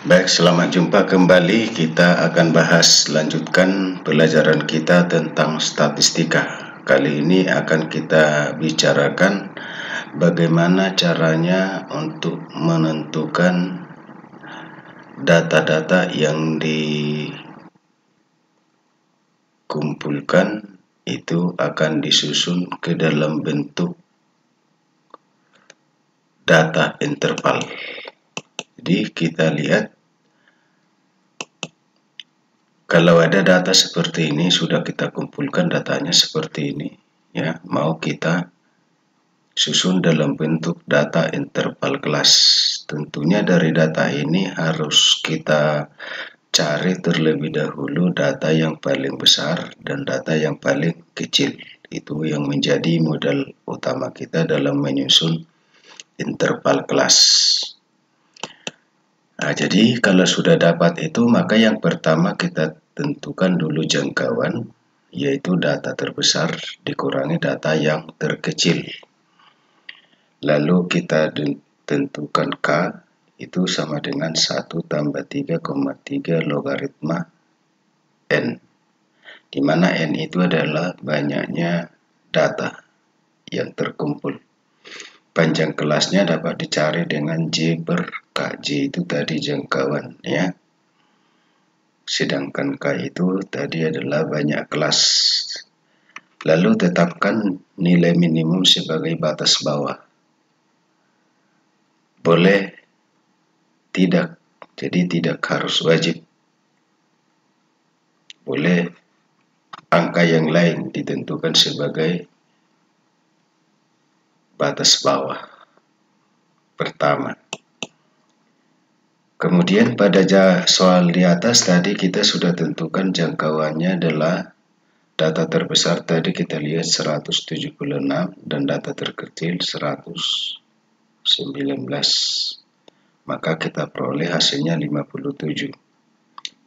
Baik, selamat jumpa kembali. Kita akan lanjutkan pelajaran kita tentang statistika. Kali ini akan kita bicarakan bagaimana caranya untuk menentukan data-data yang dikumpulkan itu akan disusun ke dalam bentuk data interval. Jadi kita lihat, kalau ada data seperti ini, sudah kita kumpulkan datanya seperti ini, ya. Mau kita susun dalam bentuk data interval kelas. Tentunya dari data ini harus kita cari terlebih dahulu data yang paling besar dan data yang paling kecil. Itu yang menjadi modal utama kita dalam menyusun interval kelas. Nah, jadi kalau sudah dapat itu, maka yang pertama kita tentukan dulu jangkauan, yaitu data terbesar dikurangi data yang terkecil. Lalu kita tentukan K, itu sama dengan 1 tambah 3,3 logaritma N, di mana N itu adalah banyaknya data yang terkumpul. Panjang kelasnya dapat dicari dengan J per K. J itu tadi jangkauan, ya. Sedangkan K itu tadi adalah banyak kelas. Lalu tetapkan nilai minimum sebagai batas bawah. Boleh, tidak. Jadi tidak harus wajib. Boleh angka yang lain ditentukan sebagai batas bawah pertama. Kemudian pada soal di atas tadi kita sudah tentukan jangkauannya adalah data terbesar tadi kita lihat 176 dan data terkecil 119. Maka kita peroleh hasilnya 57.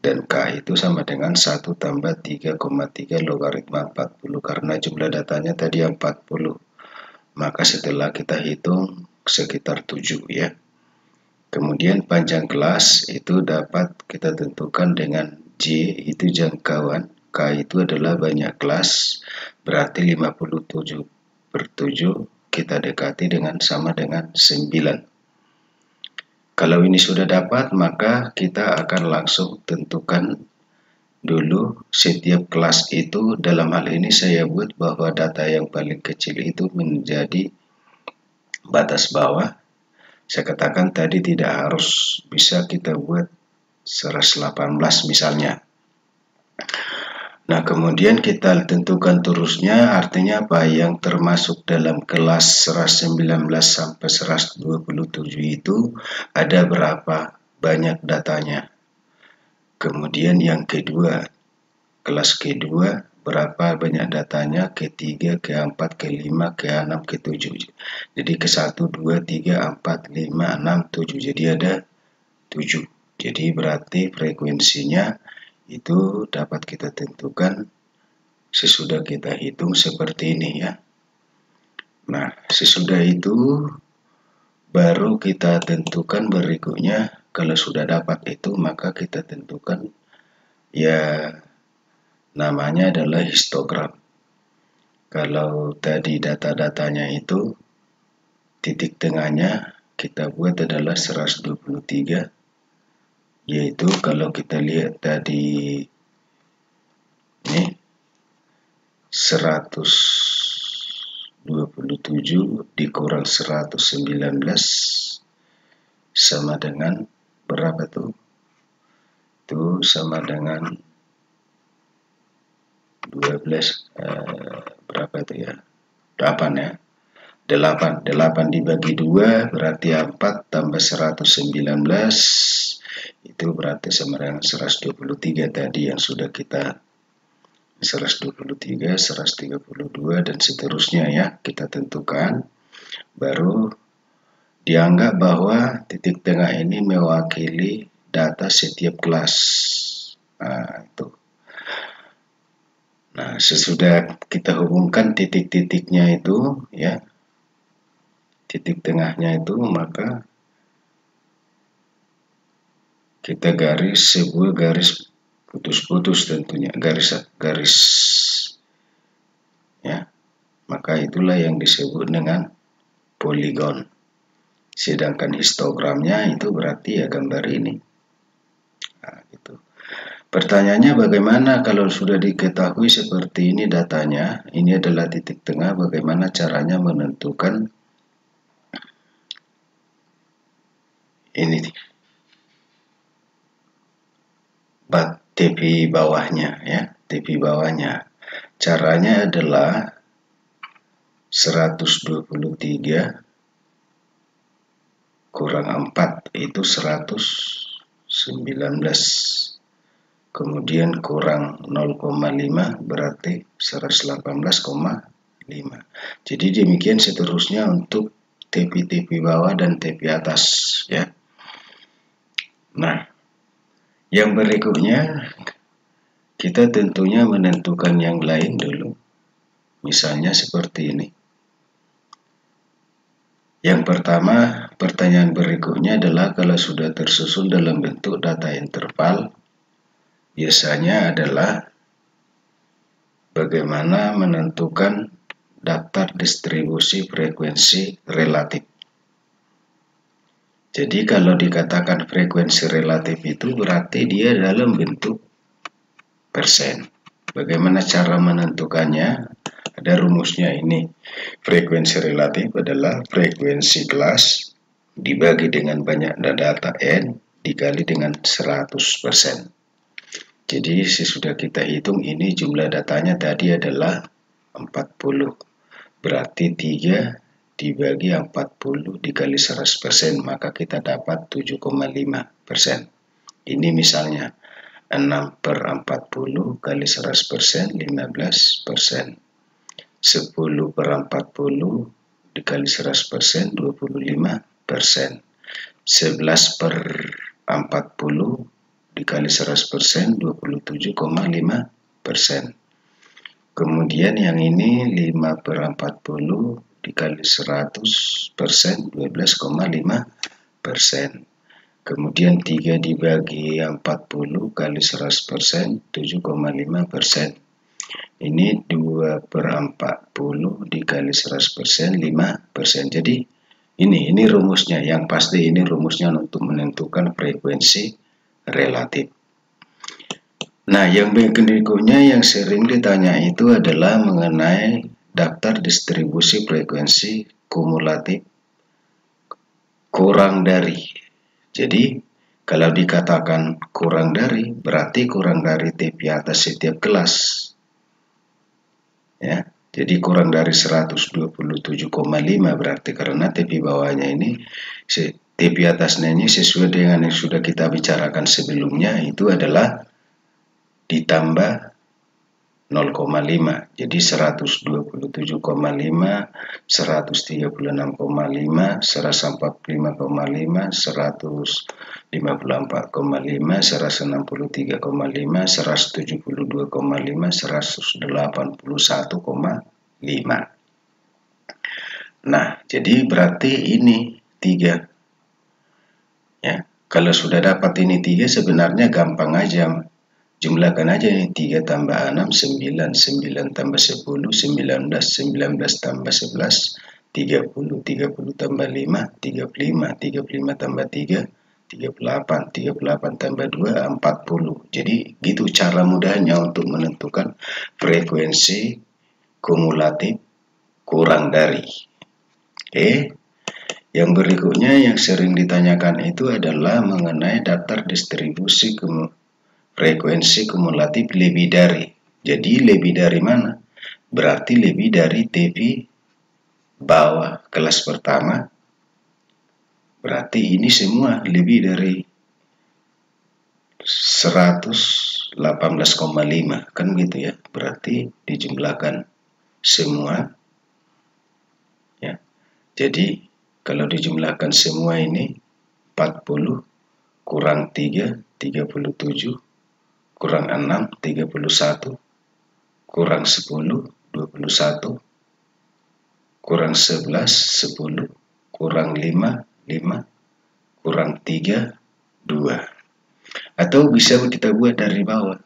Dan K itu sama dengan 1 tambah 3,3 logaritma 40 karena jumlah datanya tadi 40. Maka setelah kita hitung sekitar 7, ya. Kemudian panjang kelas itu dapat kita tentukan dengan J itu jangkauan, K itu adalah banyak kelas, berarti 57 per 7 kita dekati dengan sama dengan 9. Kalau ini sudah dapat, maka kita akan langsung tentukan dulu setiap kelas itu. Dalam hal ini saya buat bahwa data yang paling kecil itu menjadi batas bawah. Saya katakan tadi tidak harus, bisa kita buat 118 misalnya. Nah, kemudian kita tentukan terusnya, artinya apa yang termasuk dalam kelas 119 sampai 127 itu ada berapa banyak datanya. Kemudian yang kedua, kelas kedua berapa banyak datanya, ke-3, ke-4, ke-5, ke-6, ke-7. Jadi ke-1, 2, 3, 4, 5, 6, 7. Jadi ada 7. Jadi berarti frekuensinya itu dapat kita tentukan sesudah kita hitung seperti ini, ya. Nah, sesudah itu baru kita tentukan berikutnya. Kalau sudah dapat itu, maka kita tentukan, ya, namanya adalah histogram. Kalau tadi data-datanya itu titik tengahnya kita buat adalah 123, yaitu kalau kita lihat tadi ini 127 dikurang 119 sama dengan berapa tuh? Itu sama dengan 12, berapa itu ya? 8, ya. 8 dibagi 2 berarti 4 tambah 119 itu berarti sama dengan 123 tadi yang sudah kita 123, 132 dan seterusnya, ya, kita tentukan. Baru dianggap bahwa titik tengah ini mewakili data setiap kelas. Nah, itu. Nah, sesudah kita hubungkan titik-titiknya itu, ya, titik tengahnya itu, maka kita garis sebuah garis putus-putus tentunya, garis ya. Maka itulah yang disebut dengan poligon. Sedangkan histogramnya itu berarti ya gambar ini. Nah, gitu. Pertanyaannya bagaimana kalau sudah diketahui seperti ini datanya, ini adalah titik tengah, bagaimana caranya menentukan ini TP bawahnya ya, TP bawahnya. Caranya adalah 123 kurang 4 itu 119. Kemudian kurang 0,5 berarti 118,5. Jadi demikian seterusnya untuk TP bawah dan TP atas ya. Nah, yang berikutnya kita tentunya menentukan yang lain dulu. Misalnya seperti ini. Yang pertama, pertanyaan berikutnya adalah kalau sudah tersusun dalam bentuk data interval, biasanya adalah bagaimana menentukan daftar distribusi frekuensi relatif. Jadi kalau dikatakan frekuensi relatif itu berarti dia dalam bentuk persen. Bagaimana cara menentukannya? Ada rumusnya ini. Frekuensi relatif adalah frekuensi kelas dibagi dengan banyak data n dikali dengan 100%. Jadi sesudah kita hitung ini jumlah datanya tadi adalah 40. Berarti 3 dibagi 40 dikali 100%, maka kita dapat 7,5%. Ini misalnya 6/40 kali 100% 15%. 10/40 dikali 100% 25%. 11/40 dikali 100% 27,5%. Kemudian yang ini 5/40 dikali 100% 12,5%. Kemudian 3 dibagi 40 kali 100% 7,5%. Ini 2/40 dikali 100% 5%. Jadi ini rumusnya. Yang pasti ini rumusnya untuk menentukan frekuensi relatif. Nah, yang berikutnya yang sering ditanya itu adalah mengenai daftar distribusi frekuensi kumulatif kurang dari. Jadi, kalau dikatakan kurang dari, berarti kurang dari TP atas setiap kelas. Ya, jadi kurang dari 127,5 berarti karena TP bawahnya ini, TP atasnya ini sesuai dengan yang sudah kita bicarakan sebelumnya itu adalah ditambah 0,5. Jadi 127,5, 136,5, 145,5, 154,5, 163,5, 172,5, 181,5. Nah, jadi berarti ini 3. Ya, kalau sudah dapat ini 3 sebenarnya gampang aja. Jumlahkan aja ini 3 tambah 6, 9, 9 tambah 10, 19, 19 tambah 11, 30, 30 tambah 5, 35, 35 tambah 3, 38, 38 tambah 2, 40. Jadi gitu cara mudahnya untuk menentukan frekuensi kumulatif kurang dari. Oke. Yang berikutnya yang sering ditanyakan itu adalah mengenai daftar distribusi frekuensi kumulatif lebih dari. Jadi lebih dari mana? Berarti lebih dari TP bawah kelas pertama. Berarti ini semua lebih dari 118,5 kan gitu ya. Berarti dijumlahkan semua. Ya. Jadi kalau dijumlahkan semua ini 40 kurang 3 37 kurang 6, 31, kurang 10, 21, kurang 11, 10, kurang 5, 5, kurang 3, 2. Atau bisa kita buat dari bawah.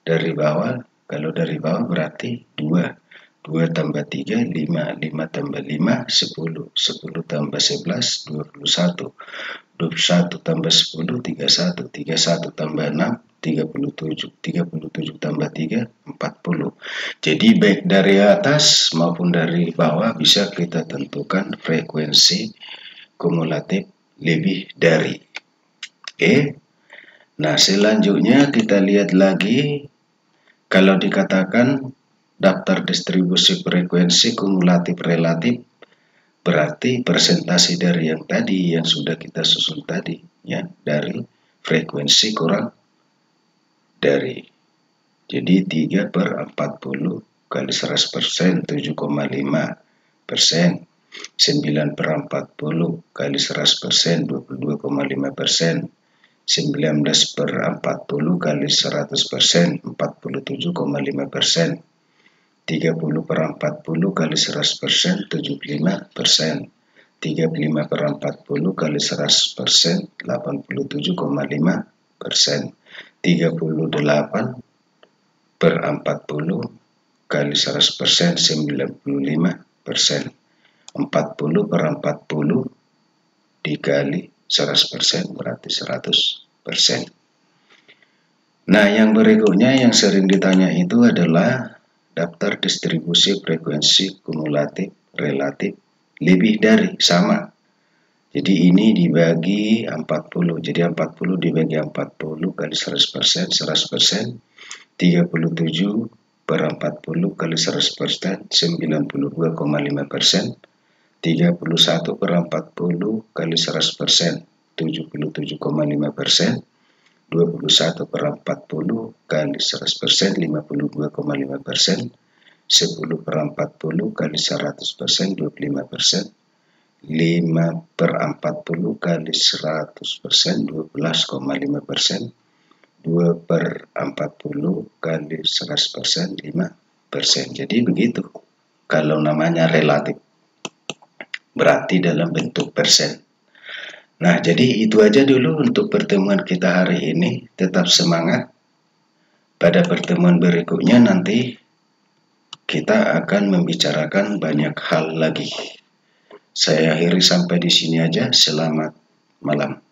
Dari bawah, kalau dari bawah berarti 2. 2 tambah 3, 5. 5 tambah 5, 10. 10 tambah 11, 21. 21 tambah 10, 31. 31 tambah 6, 37. 37 tambah 3, 40. Jadi baik dari atas maupun dari bawah bisa kita tentukan frekuensi kumulatif lebih dari. Oke. Nah, selanjutnya kita lihat lagi. Kalau dikatakan daftar distribusi frekuensi kumulatif relatif, berarti persentase dari yang tadi yang sudah kita susun tadi, ya, dari frekuensi kurang dari. Jadi 3/40 kali 100%, 7,5%. 9/40 kali 100%, 22,5%. 19/40 kali 100%, 47,5%. 30/40 kali 100%, 75%. 35/40 kali 100%, 87,5%. 38/40 kali 100%, 95%. 40/40 dikali 100% berarti 100%. Nah, yang berikutnya yang sering ditanya itu adalah daftar distribusi frekuensi kumulatif relatif lebih dari, sama. Jadi ini dibagi 40. Jadi 40 dibagi 40 kali 100%, 100%. 37/40 kali 100%, 92,5%. 31/40 kali 100%, 77,5%. 21/40 kali 100%, 52,5%. 10/40 kali 100%, 25%. 5/40 kali 100%, 12,5%. 2/40 kali 100%, 5%. Jadi begitu. Kalau namanya relatif, berarti dalam bentuk persen. Nah, jadi itu aja dulu untuk pertemuan kita hari ini. Tetap semangat. Pada pertemuan berikutnya nanti kita akan membicarakan banyak hal lagi. Saya akhiri sampai di sini aja. Selamat malam.